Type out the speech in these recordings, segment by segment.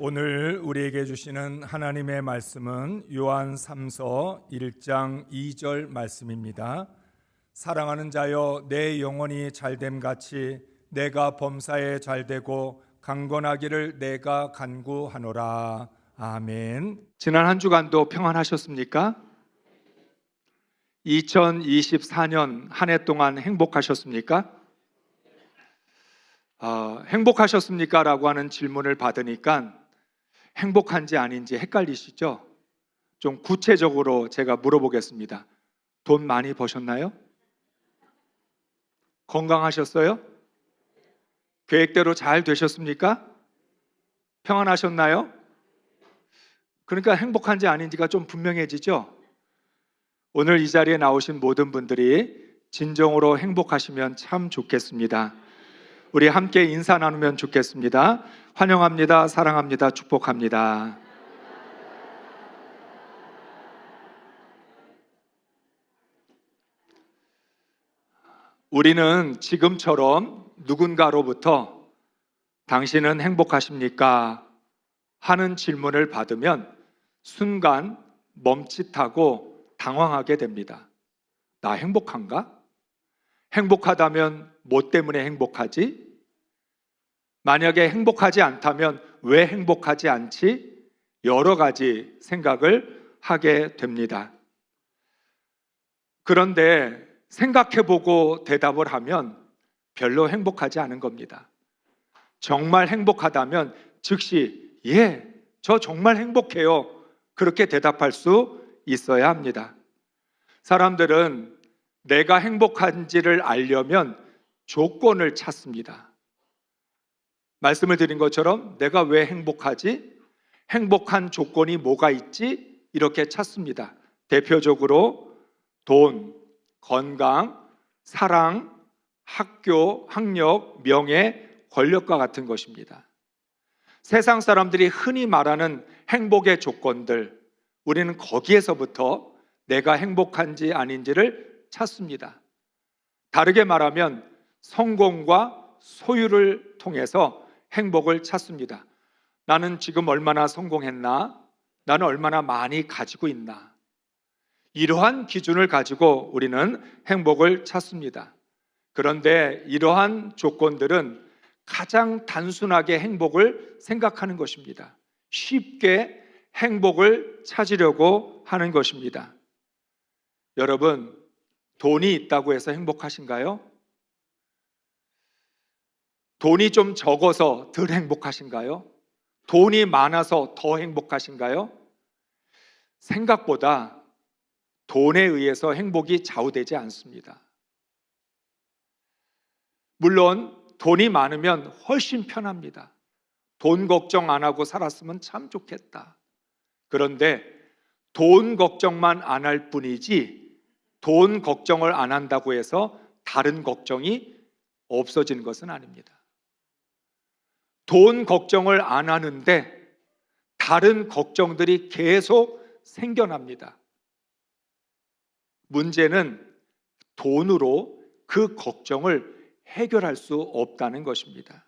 오늘 우리에게 주시는 하나님의 말씀은 요한 3서 1장 2절 말씀입니다. 사랑하는 자여, 내 영혼이 잘됨 같이 내가 범사에 잘되고 강건하기를 내가 간구하노라. 아멘. 지난 한 주간도 평안하셨습니까? 2024년 한 해 동안 행복하셨습니까? 행복하셨습니까? 라고 하는 질문을 받으니까 행복한지 아닌지 헷갈리시죠? 좀 구체적으로 제가 물어보겠습니다. 돈 많이 버셨나요? 건강하셨어요? 계획대로 잘 되셨습니까? 평안하셨나요? 그러니까 행복한지 아닌지가 좀 분명해지죠? 오늘 이 자리에 나오신 모든 분들이 진정으로 행복하시면 참 좋겠습니다. 우리 함께 인사 나누면 좋겠습니다. 환영합니다. 사랑합니다. 축복합니다. 우리는 지금처럼 누군가로부터 당신은 행복하십니까? 하는 질문을 받으면 순간 멈칫하고 당황하게 됩니다. 나 행복한가? 행복하다면 뭐 때문에 행복하지? 만약에 행복하지 않다면 왜 행복하지 않지? 여러 가지 생각을 하게 됩니다. 그런데 생각해보고 대답을 하면 별로 행복하지 않은 겁니다. 정말 행복하다면 즉시 저 정말 행복해요. 그렇게 대답할 수 있어야 합니다. 사람들은 내가 행복한지를 알려면 조건을 찾습니다. 말씀을 드린 것처럼 내가 왜 행복하지? 행복한 조건이 뭐가 있지? 이렇게 찾습니다. 대표적으로 돈, 건강, 사랑, 학교, 학력, 명예, 권력과 같은 것입니다. 세상 사람들이 흔히 말하는 행복의 조건들, 우리는 거기에서부터 내가 행복한지 아닌지를 찾습니다. 다르게 말하면 성공과 소유를 통해서 행복을 찾습니다. 나는 지금 얼마나 성공했나? 나는 얼마나 많이 가지고 있나? 이러한 기준을 가지고 우리는 행복을 찾습니다. 그런데 이러한 조건들은 가장 단순하게 행복을 생각하는 것입니다. 쉽게 행복을 찾으려고 하는 것입니다. 여러분, 돈이 있다고 해서 행복하신가요? 돈이 좀 적어서 덜 행복하신가요? 돈이 많아서 더 행복하신가요? 생각보다 돈에 의해서 행복이 좌우되지 않습니다. 물론 돈이 많으면 훨씬 편합니다. 돈 걱정 안 하고 살았으면 참 좋겠다. 그런데 돈 걱정만 안 할 뿐이지 돈 걱정을 안 한다고 해서 다른 걱정이 없어지는 것은 아닙니다. 돈 걱정을 안 하는데 다른 걱정들이 계속 생겨납니다. 문제는 돈으로 그 걱정을 해결할 수 없다는 것입니다.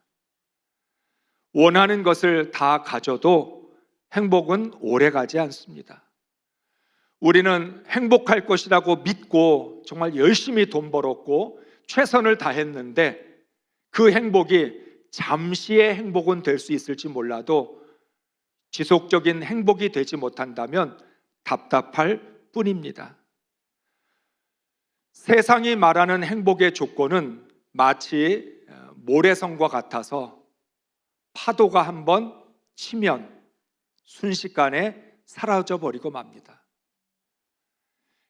원하는 것을 다 가져도 행복은 오래가지 않습니다. 우리는 행복할 것이라고 믿고 정말 열심히 돈 벌었고 최선을 다했는데 그 행복이 잠시의 행복은 될 수 있을지 몰라도 지속적인 행복이 되지 못한다면 답답할 뿐입니다. 세상이 말하는 행복의 조건은 마치 모래성과 같아서 파도가 한번 치면 순식간에 사라져 버리고 맙니다.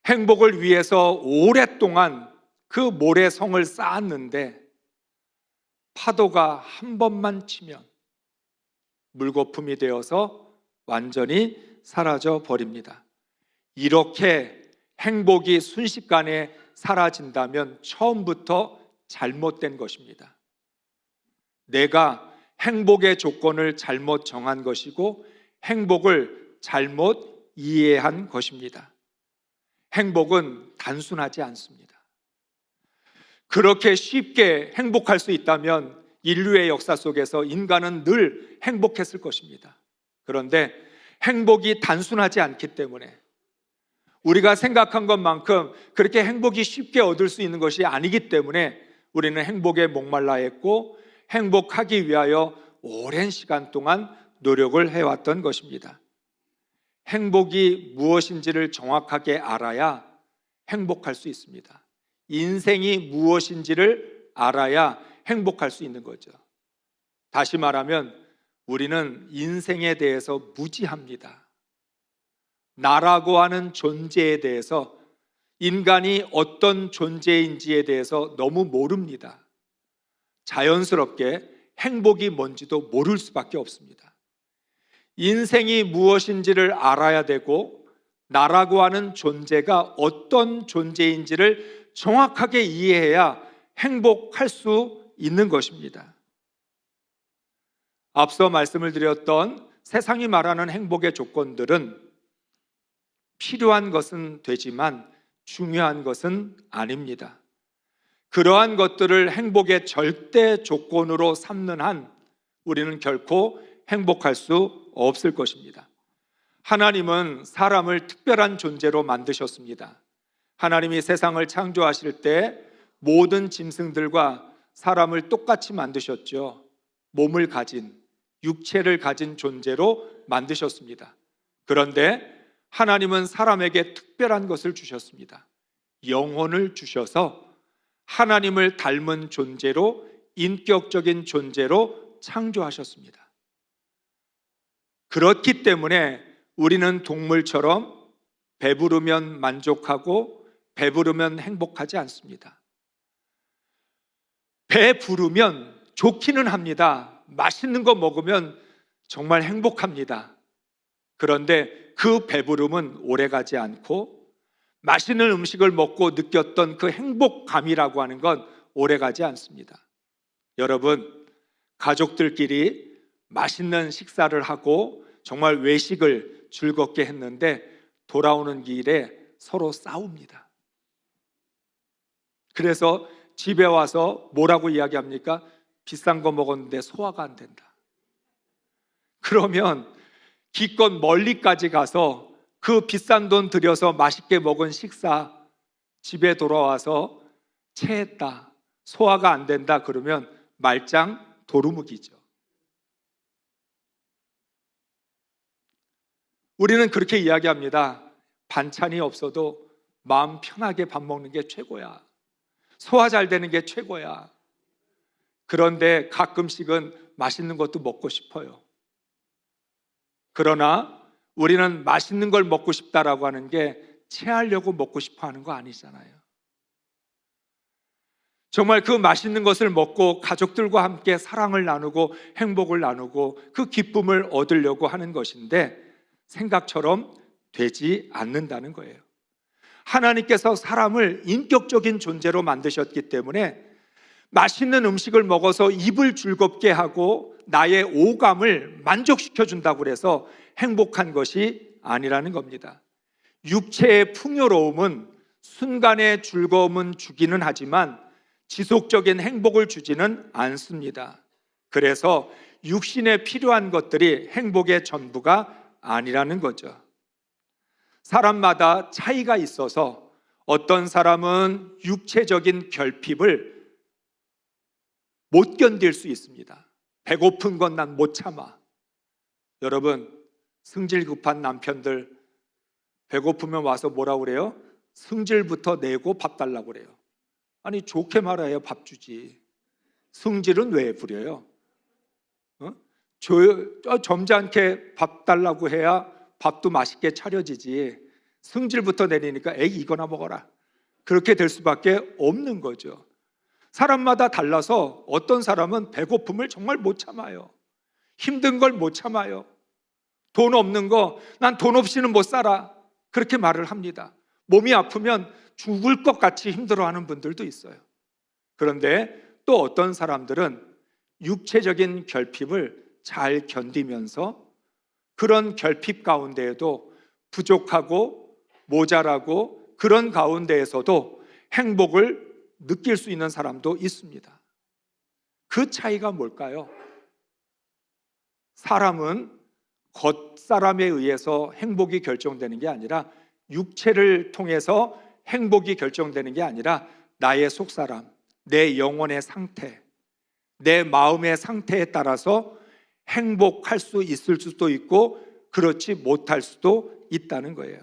행복을 위해서 오랫동안 그 모래성을 쌓았는데 파도가 한 번만 치면 물거품이 되어서 완전히 사라져 버립니다. 이렇게 행복이 순식간에 사라진다면 처음부터 잘못된 것입니다. 내가 행복의 조건을 잘못 정한 것이고 행복을 잘못 이해한 것입니다. 행복은 단순하지 않습니다. 그렇게 쉽게 행복할 수 있다면 인류의 역사 속에서 인간은 늘 행복했을 것입니다. 그런데 행복이 단순하지 않기 때문에, 우리가 생각한 것만큼 그렇게 행복이 쉽게 얻을 수 있는 것이 아니기 때문에 우리는 행복에 목말라 했고 행복하기 위하여 오랜 시간 동안 노력을 해왔던 것입니다. 행복이 무엇인지를 정확하게 알아야 행복할 수 있습니다. 인생이 무엇인지를 알아야 행복할 수 있는 거죠. 다시 말하면 우리는 인생에 대해서 무지합니다. 나라고 하는 존재에 대해서, 인간이 어떤 존재인지에 대해서 너무 모릅니다. 자연스럽게 행복이 뭔지도 모를 수밖에 없습니다. 인생이 무엇인지를 알아야 되고 나라고 하는 존재가 어떤 존재인지를 정확하게 이해해야 행복할 수 있는 것입니다. 앞서 말씀을 드렸던 세상이 말하는 행복의 조건들은 필요한 것은 되지만 중요한 것은 아닙니다. 그러한 것들을 행복의 절대 조건으로 삼는 한 우리는 결코 행복할 수 없을 것입니다. 하나님은 사람을 특별한 존재로 만드셨습니다. 하나님이 세상을 창조하실 때 모든 짐승들과 사람을 똑같이 만드셨죠. 몸을 가진, 육체를 가진 존재로 만드셨습니다. 그런데 하나님은 사람에게 특별한 것을 주셨습니다. 영혼을 주셔서 하나님을 닮은 존재로, 인격적인 존재로 창조하셨습니다. 그렇기 때문에 우리는 동물처럼 배부르면 만족하고 배부르면 행복하지 않습니다. 배 부르면 좋기는 합니다. 맛있는 거 먹으면 정말 행복합니다. 그런데 그 배부름은 오래가지 않고 맛있는 음식을 먹고 느꼈던 그 행복감이라고 하는 건 오래가지 않습니다. 여러분, 가족들끼리 맛있는 식사를 하고 정말 외식을 즐겁게 했는데 돌아오는 길에 서로 싸웁니다. 그래서 집에 와서 뭐라고 이야기합니까? 비싼 거 먹었는데 소화가 안 된다. 그러면 기껏 멀리까지 가서 그 비싼 돈 들여서 맛있게 먹은 식사, 집에 돌아와서 체했다, 소화가 안 된다 그러면 말짱 도루묵이죠. 우리는 그렇게 이야기합니다. 반찬이 없어도 마음 편하게 밥 먹는 게 최고야. 소화 잘 되는 게 최고야. 그런데 가끔씩은 맛있는 것도 먹고 싶어요. 그러나 우리는 맛있는 걸 먹고 싶다라고 하는 게 체하려고 먹고 싶어 하는 거 아니잖아요. 정말 그 맛있는 것을 먹고 가족들과 함께 사랑을 나누고 행복을 나누고 그 기쁨을 얻으려고 하는 것인데 생각처럼 되지 않는다는 거예요. 하나님께서 사람을 인격적인 존재로 만드셨기 때문에 맛있는 음식을 먹어서 입을 즐겁게 하고 나의 오감을 만족시켜 준다고 해서 행복한 것이 아니라는 겁니다. 육체의 풍요로움은 순간의 즐거움은 주기는 하지만 지속적인 행복을 주지는 않습니다. 그래서 육신에 필요한 것들이 행복의 전부가 아니라는 거죠. 사람마다 차이가 있어서 어떤 사람은 육체적인 결핍을 못 견딜 수 있습니다. 배고픈 건 난 못 참아. 여러분, 승질 급한 남편들 배고프면 와서 뭐라고 그래요? 승질부터 내고 밥 달라고 그래요. 아니, 좋게 말해야 밥 주지. 승질은 왜 부려요? 점잖게 밥 달라고 해야 밥도 맛있게 차려지지. 승질부터 내리니까 에이 이거나 먹어라. 그렇게 될 수밖에 없는 거죠. 사람마다 달라서 어떤 사람은 배고픔을 정말 못 참아요. 힘든 걸 못 참아요. 돈 없는 거, 난 돈 없이는 못 살아. 그렇게 말을 합니다. 몸이 아프면 죽을 것 같이 힘들어하는 분들도 있어요. 그런데 또 어떤 사람들은 육체적인 결핍을 잘 견디면서 그런 결핍 가운데에도 부족하고 모자라고 그런 가운데에서도 행복을 느낄 수 있는 사람도 있습니다. 그 차이가 뭘까요? 사람은 겉사람에 의해서 행복이 결정되는 게 아니라, 육체를 통해서 행복이 결정되는 게 아니라 나의 속사람, 내 영혼의 상태, 내 마음의 상태에 따라서 행복할 수 있을 수도 있고 그렇지 못할 수도 있다는 거예요.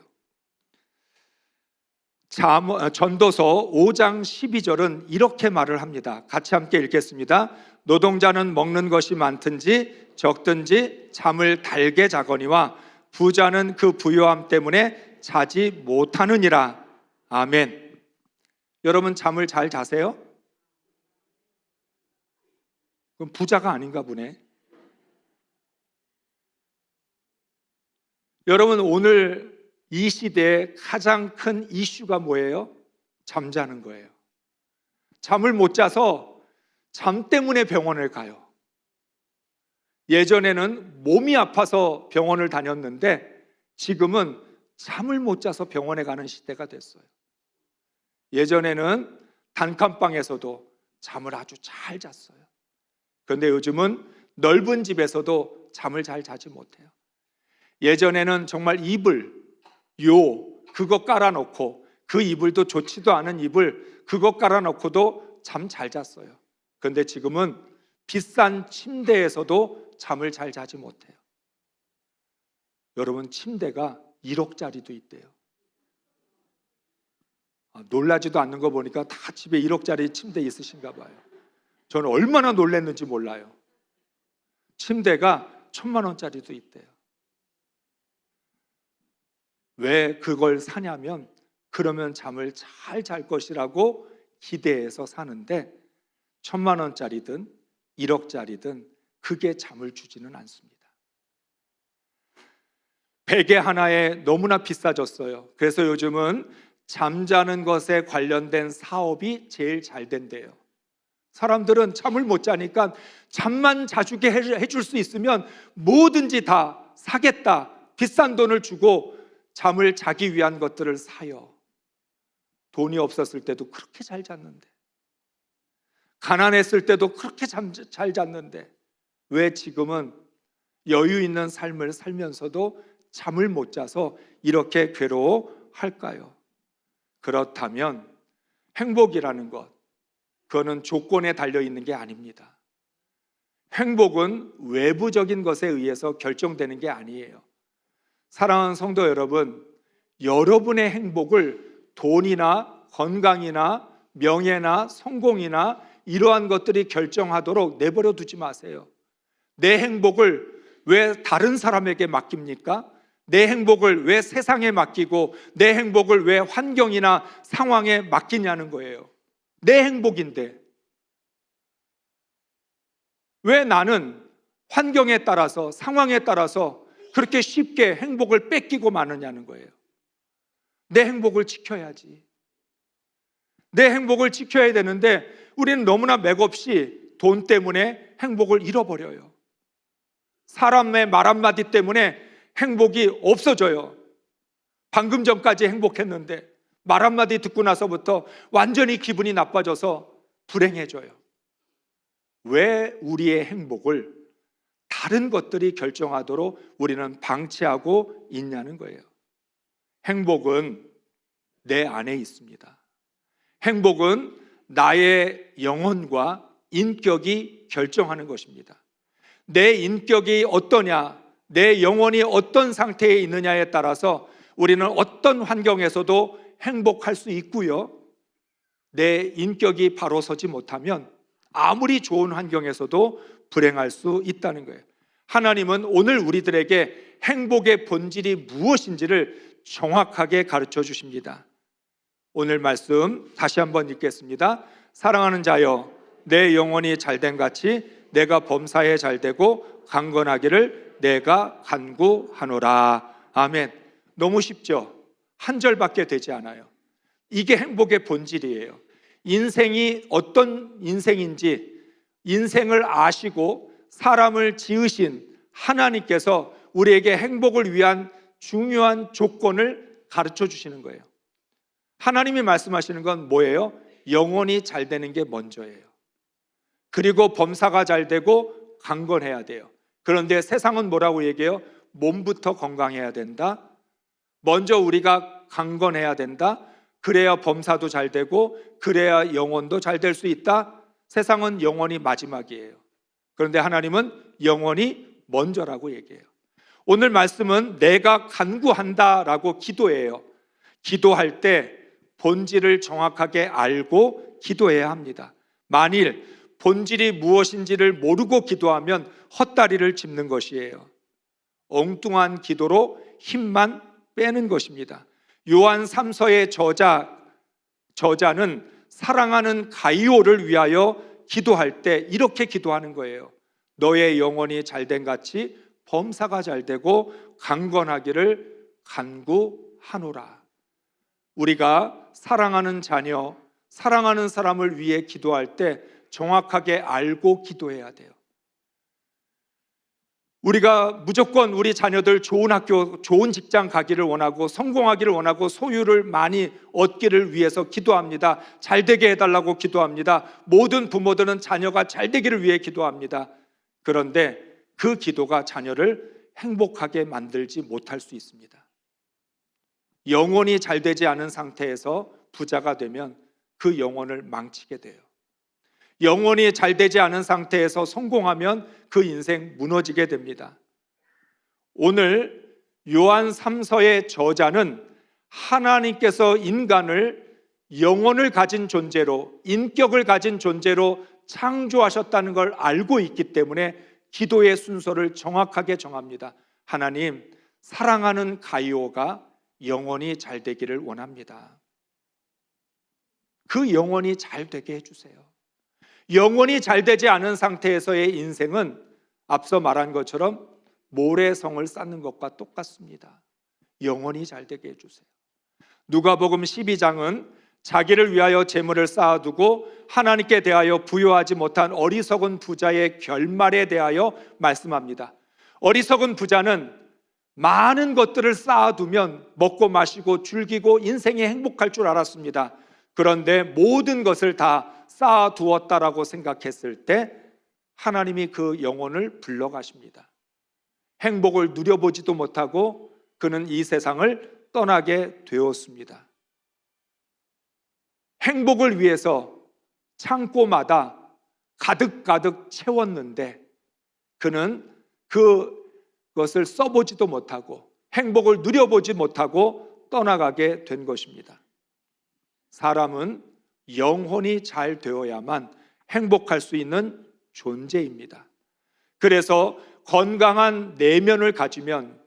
전도서 5장 12절은 이렇게 말을 합니다. 같이 함께 읽겠습니다. 노동자는 먹는 것이 많든지 적든지 잠을 달게 자거니와 부자는 그 부요함 때문에 자지 못하느니라. 아멘. 여러분, 잠을 잘 자세요? 그럼 부자가 아닌가 보네. 여러분, 오늘 이 시대의 가장 큰 이슈가 뭐예요? 잠자는 거예요. 잠을 못 자서 잠 때문에 병원을 가요. 예전에는 몸이 아파서 병원을 다녔는데 지금은 잠을 못 자서 병원에 가는 시대가 됐어요. 예전에는 단칸방에서도 잠을 아주 잘 잤어요. 그런데 요즘은 넓은 집에서도 잠을 잘 자지 못해요. 예전에는 정말 이불, 그거 깔아놓고, 그 이불도 좋지도 않은 이불 그거 깔아놓고도 잠 잘 잤어요. 그런데 지금은 비싼 침대에서도 잠을 잘 자지 못해요. 여러분, 침대가 1억짜리도 있대요. 놀라지도 않는 거 보니까 다 집에 1억짜리 침대 있으신가 봐요. 저는 얼마나 놀랐는지 몰라요. 침대가 1,000만 원짜리도 있대요. 왜 그걸 사냐면, 그러면 잠을 잘 잘 것이라고 기대해서 사는데 1,000만 원짜리든 1억짜리든 그게 잠을 주지는 않습니다. 베개 하나에 너무나 비싸졌어요. 그래서 요즘은 잠자는 것에 관련된 사업이 제일 잘 된대요. 사람들은 잠을 못 자니까 잠만 자주게 해줄 수 있으면 뭐든지 다 사겠다, 비싼 돈을 주고 잠을 자기 위한 것들을 사요. 돈이 없었을 때도 그렇게 잘 잤는데, 가난했을 때도 그렇게 잘 잤는데, 왜 지금은 여유 있는 삶을 살면서도 잠을 못 자서 이렇게 괴로워할까요? 그렇다면 행복이라는 것, 그거는 조건에 달려있는 게 아닙니다. 행복은 외부적인 것에 의해서 결정되는 게 아니에요. 사랑하는 성도 여러분, 여러분의 행복을 돈이나 건강이나 명예나 성공이나 이러한 것들이 결정하도록 내버려 두지 마세요. 내 행복을 왜 다른 사람에게 맡깁니까? 내 행복을 왜 세상에 맡기고 내 행복을 왜 환경이나 상황에 맡기냐는 거예요. 내 행복인데 왜 나는 환경에 따라서, 상황에 따라서 그렇게 쉽게 행복을 뺏기고 마느냐는 거예요. 내 행복을 지켜야지. 내 행복을 지켜야 되는데 우리는 너무나 맥없이 돈 때문에 행복을 잃어버려요. 사람의 말 한마디 때문에 행복이 없어져요. 방금 전까지 행복했는데 말 한마디 듣고 나서부터 완전히 기분이 나빠져서 불행해져요. 왜 우리의 행복을 다른 것들이 결정하도록 우리는 방치하고 있냐는 거예요. 행복은 내 안에 있습니다. 행복은 나의 영혼과 인격이 결정하는 것입니다. 내 인격이 어떠냐, 내 영혼이 어떤 상태에 있느냐에 따라서 우리는 어떤 환경에서도 행복할 수 있고요, 내 인격이 바로 서지 못하면 아무리 좋은 환경에서도 불행할 수 있다는 거예요. 하나님은 오늘 우리들에게 행복의 본질이 무엇인지를 정확하게 가르쳐 주십니다. 오늘 말씀 다시 한번 읽겠습니다. 사랑하는 자여, 내 영혼이 잘됨 같이 내가 범사에 잘되고 강건하기를 내가 간구하노라. 아멘. 너무 쉽죠? 한 절밖에 되지 않아요. 이게 행복의 본질이에요. 인생이 어떤 인생인지 인생을 아시고 사람을 지으신 하나님께서 우리에게 행복을 위한 중요한 조건을 가르쳐 주시는 거예요. 하나님이 말씀하시는 건 뭐예요? 영혼이 잘 되는 게 먼저예요. 그리고 범사가 잘 되고 강건해야 돼요. 그런데 세상은 뭐라고 얘기해요? 몸부터 건강해야 된다. 먼저 우리가 강건해야 된다. 그래야 범사도 잘 되고 그래야 영혼도 잘 될 수 있다. 세상은 영혼이 마지막이에요. 그런데 하나님은 영혼이 먼저라고 얘기해요. 오늘 말씀은 내가 간구한다라고 기도해요. 기도할 때 본질을 정확하게 알고 기도해야 합니다. 만일 본질이 무엇인지를 모르고 기도하면 헛다리를 짚는 것이에요. 엉뚱한 기도로 힘만 빼는 것입니다. 요한 3서의 저자는 사랑하는 가이오를 위하여 기도할 때 이렇게 기도하는 거예요. 너의 영혼이 잘된 같이 범사가 잘되고 강건하기를 간구하노라. 우리가 사랑하는 자녀, 사랑하는 사람을 위해 기도할 때 정확하게 알고 기도해야 돼요. 우리가 무조건 우리 자녀들 좋은 학교, 좋은 직장 가기를 원하고 성공하기를 원하고 소유를 많이 얻기를 위해서 기도합니다. 잘 되게 해달라고 기도합니다. 모든 부모들은 자녀가 잘 되기를 위해 기도합니다. 그런데 그 기도가 자녀를 행복하게 만들지 못할 수 있습니다. 영혼이 잘 되지 않은 상태에서 부자가 되면 그 영혼을 망치게 돼요. 영혼이 잘 되지 않은 상태에서 성공하면 그 인생 무너지게 됩니다. 오늘 요한 3서의 저자는 하나님께서 인간을 영혼을 가진 존재로, 인격을 가진 존재로 창조하셨다는 걸 알고 있기 때문에 기도의 순서를 정확하게 정합니다. 하나님, 사랑하는 가이오가 영혼이 잘 되기를 원합니다. 그 영혼이 잘 되게 해주세요. 영혼이 잘 되지 않은 상태에서의 인생은 앞서 말한 것처럼 모래성을 쌓는 것과 똑같습니다. 영혼이 잘 되게 해주세요. 누가복음 12장은 자기를 위하여 재물을 쌓아두고 하나님께 대하여 부여하지 못한 어리석은 부자의 결말에 대하여 말씀합니다. 어리석은 부자는 많은 것들을 쌓아두면 먹고 마시고 즐기고 인생이 행복할 줄 알았습니다. 그런데 모든 것을 다 쌓아두었다라고 생각했을 때 하나님이 그 영혼을 불러가십니다. 행복을 누려보지도 못하고 그는 이 세상을 떠나게 되었습니다. 행복을 위해서 창고마다 가득가득 채웠는데 그는 그것을 써보지도 못하고 행복을 누려보지 못하고 떠나가게 된 것입니다. 사람은 영혼이 잘 되어야만 행복할 수 있는 존재입니다. 그래서 건강한 내면을 가지면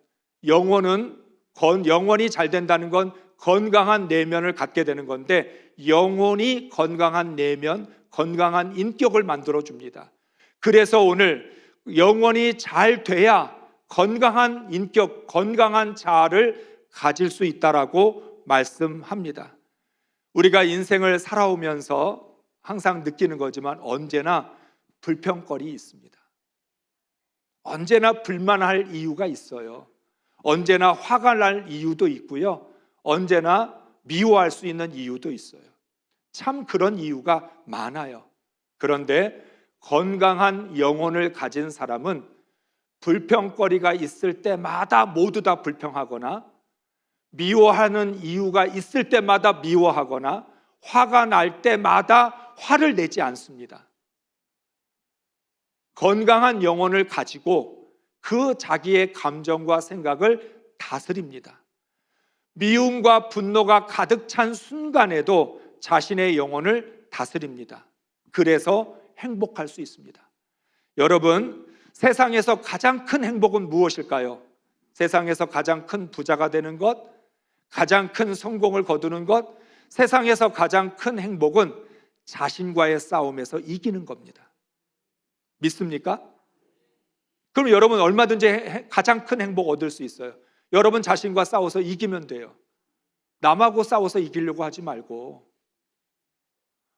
영혼이 잘 된다는 건 건강한 내면을 갖게 되는 건데 영혼이 건강한 내면, 건강한 인격을 만들어줍니다. 그래서 오늘 영혼이 잘 돼야 건강한 인격, 건강한 자아를 가질 수 있다라고 말씀합니다. 우리가 인생을 살아오면서 항상 느끼는 거지만 언제나 불평거리 있습니다. 언제나 불만할 이유가 있어요. 언제나 화가 날 이유도 있고요. 언제나 미워할 수 있는 이유도 있어요. 참 그런 이유가 많아요. 그런데 건강한 영혼을 가진 사람은 불평거리가 있을 때마다 모두 다 불평하거나 미워하는 이유가 있을 때마다 미워하거나 화가 날 때마다 화를 내지 않습니다. 건강한 영혼을 가지고 그 자기의 감정과 생각을 다스립니다. 미움과 분노가 가득 찬 순간에도 자신의 영혼을 다스립니다. 그래서 행복할 수 있습니다. 여러분, 세상에서 가장 큰 행복은 무엇일까요? 세상에서 가장 큰 부자가 되는 것, 가장 큰 성공을 거두는 것, 세상에서 가장 큰 행복은 자신과의 싸움에서 이기는 겁니다. 믿습니까? 그럼 여러분 얼마든지 가장 큰 행복 얻을 수 있어요. 여러분 자신과 싸워서 이기면 돼요. 남하고 싸워서 이기려고 하지 말고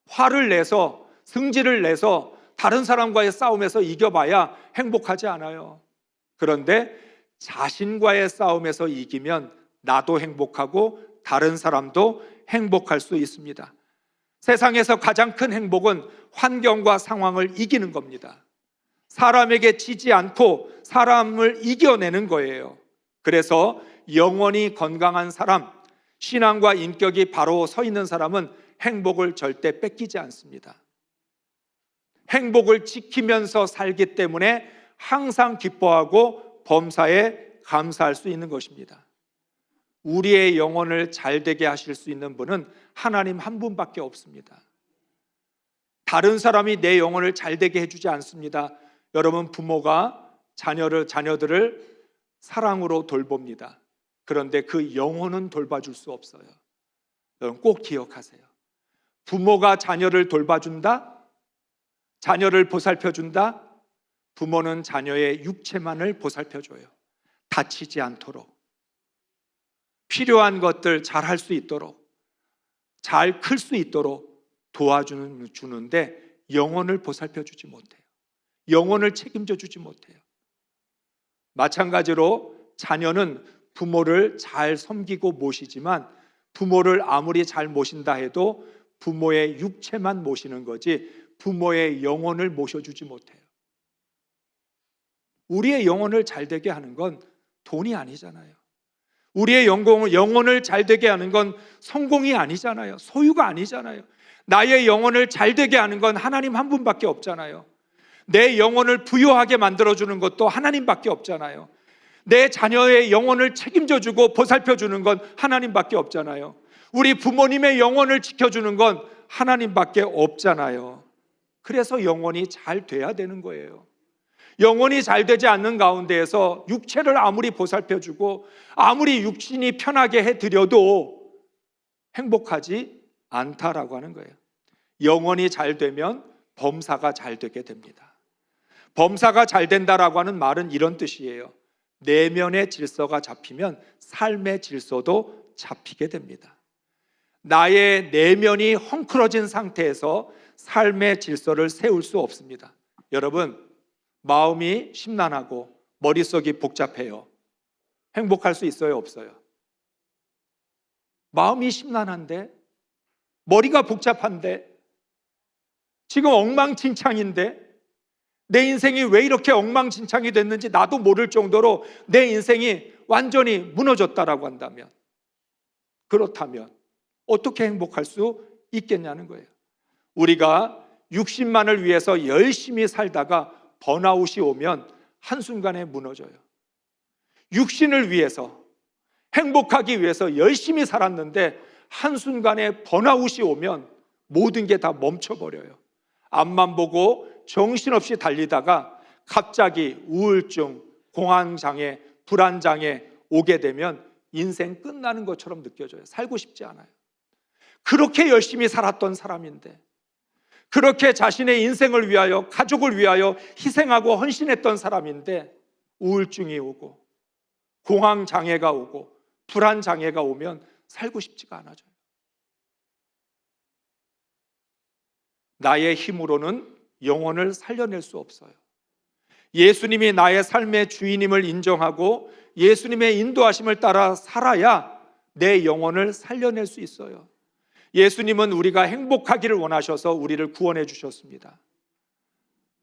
화를 내서 승질을 내서 다른 사람과의 싸움에서 이겨봐야 행복하지 않아요. 그런데 자신과의 싸움에서 이기면 나도 행복하고 다른 사람도 행복할 수 있습니다. 세상에서 가장 큰 행복은 환경과 상황을 이기는 겁니다. 사람에게 지지 않고 사람을 이겨내는 거예요. 그래서 영원히 건강한 사람, 신앙과 인격이 바로 서 있는 사람은 행복을 절대 뺏기지 않습니다. 행복을 지키면서 살기 때문에 항상 기뻐하고 범사에 감사할 수 있는 것입니다. 우리의 영혼을 잘되게 하실 수 있는 분은 하나님 한 분밖에 없습니다. 다른 사람이 내 영혼을 잘되게 해주지 않습니다. 여러분, 부모가 자녀들을 사랑으로 돌봅니다. 그런데 그 영혼은 돌봐줄 수 없어요. 여러분 꼭 기억하세요. 부모가 자녀를 돌봐준다? 자녀를 보살펴준다? 부모는 자녀의 육체만을 보살펴줘요. 다치지 않도록, 필요한 것들 잘 할 수 있도록, 잘 클 수 있도록 도와주는데 영혼을 보살펴주지 못해요. 영혼을 책임져 주지 못해요. 마찬가지로 자녀는 부모를 잘 섬기고 모시지만 부모를 아무리 잘 모신다 해도 부모의 육체만 모시는 거지 부모의 영혼을 모셔주지 못해요. 우리의 영혼을 잘되게 하는 건 돈이 아니잖아요. 우리의 영혼을 잘되게 하는 건 성공이 아니잖아요. 소유가 아니잖아요. 나의 영혼을 잘되게 하는 건 하나님 한 분밖에 없잖아요. 내 영혼을 부유하게 만들어주는 것도 하나님밖에 없잖아요. 내 자녀의 영혼을 책임져주고 보살펴주는 건 하나님밖에 없잖아요. 우리 부모님의 영혼을 지켜주는 건 하나님밖에 없잖아요. 그래서 영혼이 잘 돼야 되는 거예요. 영혼이 잘 되지 않는 가운데에서 육체를 아무리 보살펴주고 아무리 육신이 편하게 해드려도 행복하지 않다라고 하는 거예요. 영혼이 잘 되면 범사가 잘 되게 됩니다. 범사가 잘 된다라고 하는 말은 이런 뜻이에요. 내면의 질서가 잡히면 삶의 질서도 잡히게 됩니다. 나의 내면이 헝클어진 상태에서 삶의 질서를 세울 수 없습니다. 여러분, 마음이 심란하고 머릿속이 복잡해요. 행복할 수 있어요, 없어요? 마음이 심란한데, 머리가 복잡한데, 지금 엉망진창인데, 내 인생이 왜 이렇게 엉망진창이 됐는지 나도 모를 정도로 내 인생이 완전히 무너졌다라고 한다면, 그렇다면 어떻게 행복할 수 있겠냐는 거예요. 우리가 육신만을 위해서 열심히 살다가 번아웃이 오면 한순간에 무너져요. 육신을 위해서, 행복하기 위해서 열심히 살았는데 한순간에 번아웃이 오면 모든 게 다 멈춰버려요. 앞만 보고 정신없이 달리다가 갑자기 우울증, 공황장애, 불안장애 오게 되면 인생 끝나는 것처럼 느껴져요. 살고 싶지 않아요. 그렇게 열심히 살았던 사람인데, 그렇게 자신의 인생을 위하여, 가족을 위하여 희생하고 헌신했던 사람인데 우울증이 오고 공황장애가 오고 불안장애가 오면 살고 싶지가 않아져요. 나의 힘으로는 영혼을 살려낼 수 없어요. 예수님이 나의 삶의 주인임을 인정하고 예수님의 인도하심을 따라 살아야 내 영혼을 살려낼 수 있어요. 예수님은 우리가 행복하기를 원하셔서 우리를 구원해 주셨습니다.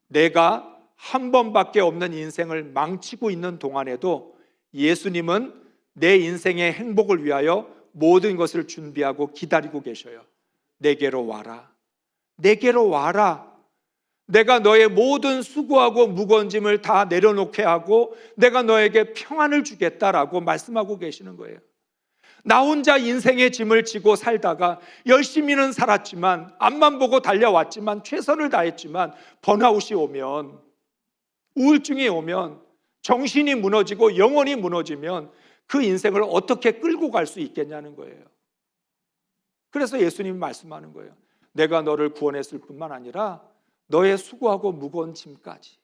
내가 한 번밖에 없는 인생을 망치고 있는 동안에도 예수님은 내 인생의 행복을 위하여 모든 것을 준비하고 기다리고 계셔요. 내게로 와라. 내게로 와라. 내가 너의 모든 수고하고 무거운 짐을 다 내려놓게 하고 내가 너에게 평안을 주겠다라고 말씀하고 계시는 거예요. 나 혼자 인생의 짐을 지고 살다가 열심히는 살았지만, 앞만 보고 달려왔지만, 최선을 다했지만 번아웃이 오면, 우울증이 오면, 정신이 무너지고 영혼이 무너지면 그 인생을 어떻게 끌고 갈 수 있겠냐는 거예요. 그래서 예수님이 말씀하는 거예요. 내가 너를 구원했을 뿐만 아니라 너의 수고하고 무거운 짐까지,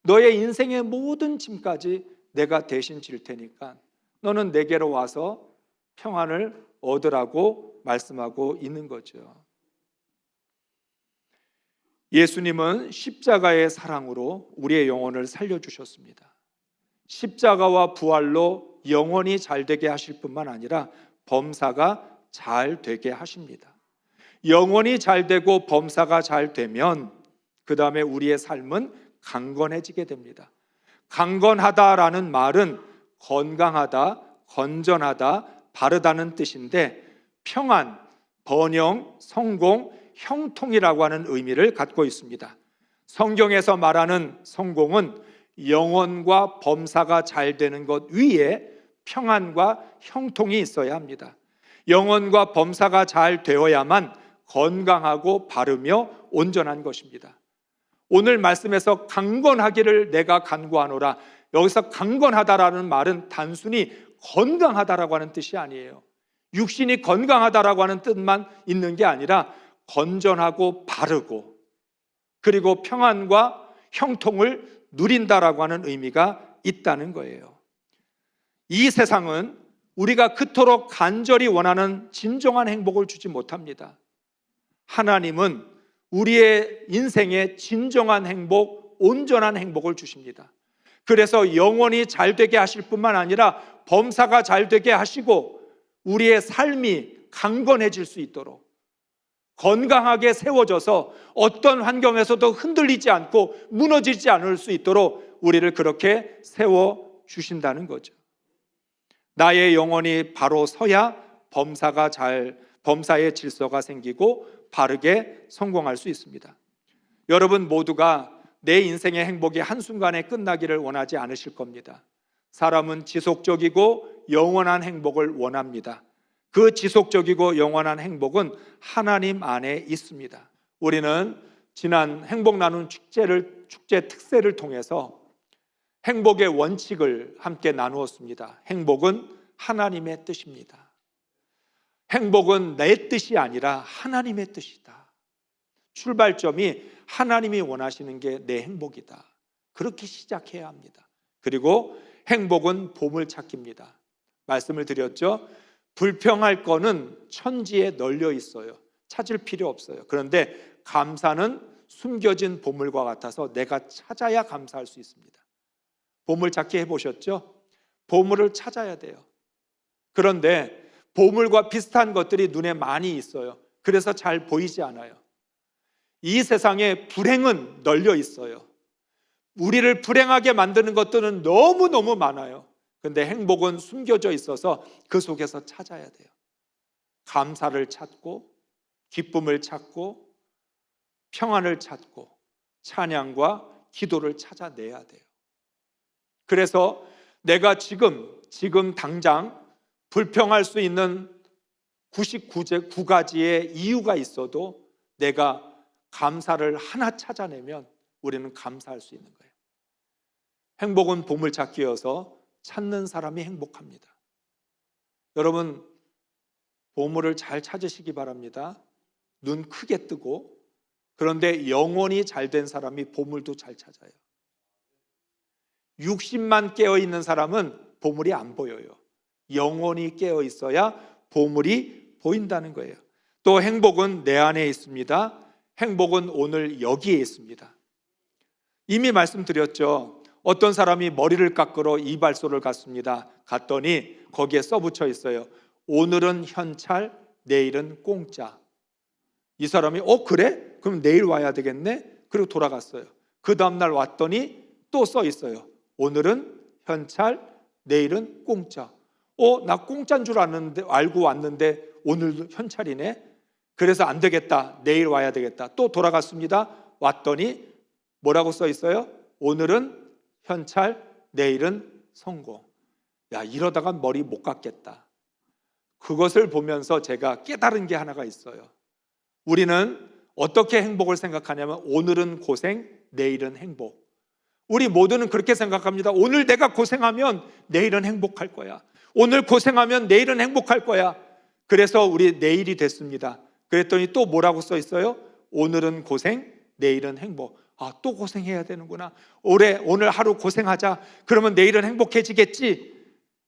너의 인생의 모든 짐까지 내가 대신 질 테니까 너는 내게로 와서 평안을 얻으라고 말씀하고 있는 거죠. 예수님은 십자가의 사랑으로 우리의 영혼을 살려주셨습니다. 십자가와 부활로 영혼이 잘 되게 하실 뿐만 아니라 범사가 잘 되게 하십니다. 영혼이 잘 되고 범사가 잘 되면 그 다음에 우리의 삶은 강건해지게 됩니다. 강건하다라는 말은 건강하다, 건전하다, 바르다는 뜻인데 평안, 번영, 성공, 형통이라고 하는 의미를 갖고 있습니다. 성경에서 말하는 성공은 영혼과 범사가 잘 되는 것 위에 평안과 형통이 있어야 합니다. 영혼과 범사가 잘 되어야만 건강하고 바르며 온전한 것입니다. 오늘 말씀에서 강건하기를 내가 간구하노라. 여기서 강건하다라는 말은 단순히 건강하다라고 하는 뜻이 아니에요. 육신이 건강하다라고 하는 뜻만 있는 게 아니라 건전하고 바르고 그리고 평안과 형통을 누린다라고 하는 의미가 있다는 거예요. 이 세상은 우리가 그토록 간절히 원하는 진정한 행복을 주지 못합니다. 하나님은 우리의 인생에 진정한 행복, 온전한 행복을 주십니다. 그래서 영혼이 잘 되게 하실 뿐만 아니라 범사가 잘 되게 하시고 우리의 삶이 강건해질 수 있도록 건강하게 세워져서 어떤 환경에서도 흔들리지 않고 무너지지 않을 수 있도록 우리를 그렇게 세워주신다는 거죠. 나의 영혼이 바로 서야 범사의 질서가 생기고 바르게 성공할 수 있습니다. 여러분 모두가 내 인생의 행복이 한순간에 끝나기를 원하지 않으실 겁니다. 사람은 지속적이고 영원한 행복을 원합니다. 그 지속적이고 영원한 행복은 하나님 안에 있습니다. 우리는 지난 행복 나눔 축제 특세를 통해서 행복의 원칙을 함께 나누었습니다. 행복은 하나님의 뜻입니다. 행복은 내 뜻이 아니라 하나님의 뜻이다. 출발점이 하나님이 원하시는 게 내 행복이다. 그렇게 시작해야 합니다. 그리고 행복은 보물찾기입니다. 말씀을 드렸죠. 불평할 거는 천지에 널려 있어요. 찾을 필요 없어요. 그런데 감사는 숨겨진 보물과 같아서 내가 찾아야 감사할 수 있습니다. 보물찾기 해보셨죠? 보물을 찾아야 돼요. 그런데 보물과 비슷한 것들이 눈에 많이 있어요. 그래서 잘 보이지 않아요. 이 세상에 불행은 널려 있어요. 우리를 불행하게 만드는 것들은 너무너무 많아요. 그런데 행복은 숨겨져 있어서 그 속에서 찾아야 돼요. 감사를 찾고 기쁨을 찾고 평안을 찾고 찬양과 기도를 찾아내야 돼요. 그래서 내가 지금 당장 불평할 수 있는 99가지의 이유가 있어도 내가 감사를 하나 찾아내면 우리는 감사할 수 있는 거예요. 행복은 보물찾기여서 찾는 사람이 행복합니다. 여러분 보물을 잘 찾으시기 바랍니다. 눈 크게 뜨고. 그런데 영혼이 잘 된 사람이 보물도 잘 찾아요. 육신만 깨어있는 사람은 보물이 안 보여요. 영혼이 깨어 있어야 보물이 보인다는 거예요. 또 행복은 내 안에 있습니다. 행복은 오늘 여기에 있습니다. 이미 말씀드렸죠. 어떤 사람이 머리를 깎으러 이발소를 갔습니다. 갔더니 거기에 써붙여 있어요. 오늘은 현찰, 내일은 공짜. 이 사람이 그래? 그럼 내일 와야 되겠네? 그리고 돌아갔어요. 그 다음날 왔더니 또 써 있어요. 오늘은 현찰, 내일은 공짜. 나 공짜인 줄 알고 왔는데 오늘도 현찰이네? 그래서 안 되겠다. 내일 와야 되겠다. 또 돌아갔습니다. 왔더니 뭐라고 써 있어요? 오늘은 현찰, 내일은 성공. 이러다가 머리 못 깎겠다. 그것을 보면서 제가 깨달은 게 하나가 있어요. 우리는 어떻게 행복을 생각하냐면 오늘은 고생, 내일은 행복. 우리 모두는 그렇게 생각합니다. 오늘 내가 고생하면 내일은 행복할 거야. 오늘 고생하면 내일은 행복할 거야. 그래서 우리 내일이 됐습니다. 그랬더니 또 뭐라고 써 있어요? 오늘은 고생, 내일은 행복. 또 고생해야 되는구나. 오늘 하루 고생하자. 그러면 내일은 행복해지겠지.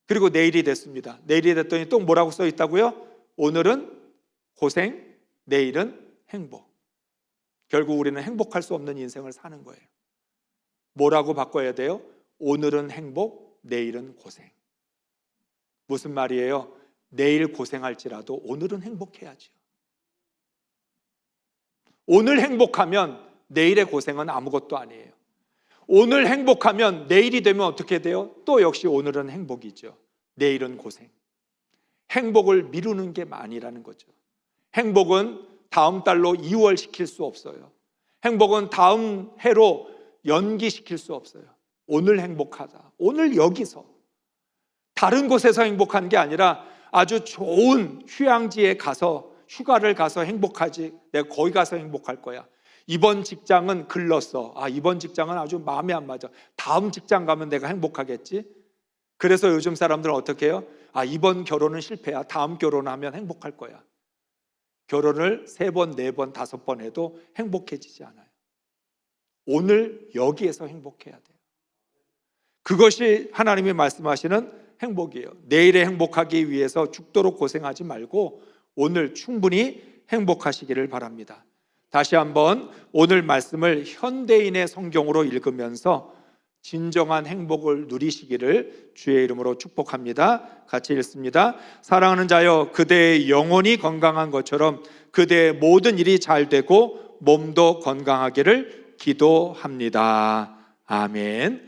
그리고 내일이 됐습니다. 내일이 됐더니 또 뭐라고 써 있다고요? 오늘은 고생, 내일은 행복. 결국 우리는 행복할 수 없는 인생을 사는 거예요. 뭐라고 바꿔야 돼요? 오늘은 행복, 내일은 고생. 무슨 말이에요? 내일 고생할지라도 오늘은 행복해야죠. 오늘 행복하면 내일의 고생은 아무것도 아니에요. 오늘 행복하면 내일이 되면 어떻게 돼요? 또 역시 오늘은 행복이죠. 내일은 고생. 행복을 미루는 게 많이라는 거죠. 행복은 다음 달로 이월시킬 수 없어요. 행복은 다음 해로 연기시킬 수 없어요. 오늘 행복하다. 오늘 여기서. 다른 곳에서 행복한 게 아니라 아주 좋은 휴양지에 가서 휴가를 가서 행복하지. 내가 거기 가서 행복할 거야. 이번 직장은 글렀어. 이번 직장은 아주 마음에 안 맞아. 다음 직장 가면 내가 행복하겠지. 그래서 요즘 사람들은 어떻게 해요? 이번 결혼은 실패야. 다음 결혼하면 행복할 거야. 결혼을 3번, 4번, 5번 해도 행복해지지 않아요. 오늘 여기에서 행복해야 돼요. 그것이 하나님이 말씀하시는 행복이에요. 내일에 행복하기 위해서 죽도록 고생하지 말고 오늘 충분히 행복하시기를 바랍니다. 다시 한번 오늘 말씀을 현대인의 성경으로 읽으면서 진정한 행복을 누리시기를 주의 이름으로 축복합니다. 같이 읽습니다. 사랑하는 자여, 그대의 영혼이 건강한 것처럼 그대의 모든 일이 잘 되고 몸도 건강하기를 기도합니다. 아멘.